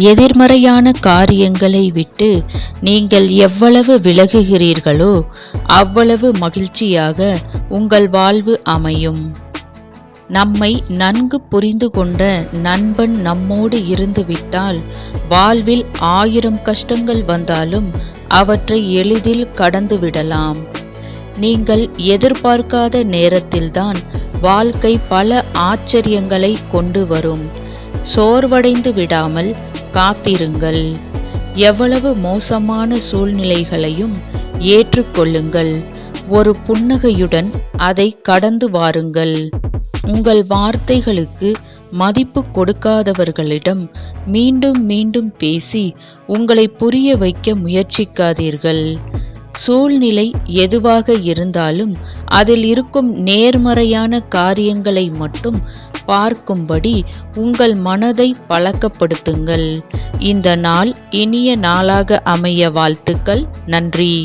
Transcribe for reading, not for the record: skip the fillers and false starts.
எதிர்மறையான காரியங்களை விட்டு நீங்கள் எவ்வளவு விலகுகிறீர்களோ அவ்வளவு மகிழ்ச்சியாக உங்கள் வாழ்வு அமையும். நம்மை நன்கு புரிந்து கொண்ட நண்பன் நம்மோடு இருந்துவிட்டால் வாழ்வில் 1000 கஷ்டங்கள் வந்தாலும் அவற்றை எளிதில் கடந்துவிடலாம். நீங்கள் எதிர்பார்க்காத நேரத்தில்தான் வாழ்க்கை பல ஆச்சரியங்களை கொண்டு வரும். சோர்வடைந்து விடாமல் காத்திருங்கள். எவ்வளவு மோசமான சூழ்நிலைகளையும் ஏற்றுக்கொள்ளுங்கள். ஒரு புன்னகையுடன் அதை கடந்து வாருங்கள். உங்கள் வார்த்தைகளுக்கு மதிப்பு கொடுக்காதவர்களிடம் மீண்டும் மீண்டும் பேசி உங்களை புரிய வைக்க முயற்சிக்காதீர்கள். சூழ்நிலை எதுவாக இருந்தாலும் அதில் இருக்கும் நேர்மறையான காரியங்களை மட்டும் பார்க்கும்படி உங்கள் மனதை பழக்கப்படுத்துங்கள். இந்த நாள் இனிய நாளாக அமைய வாழ்த்துக்கள். நன்றி.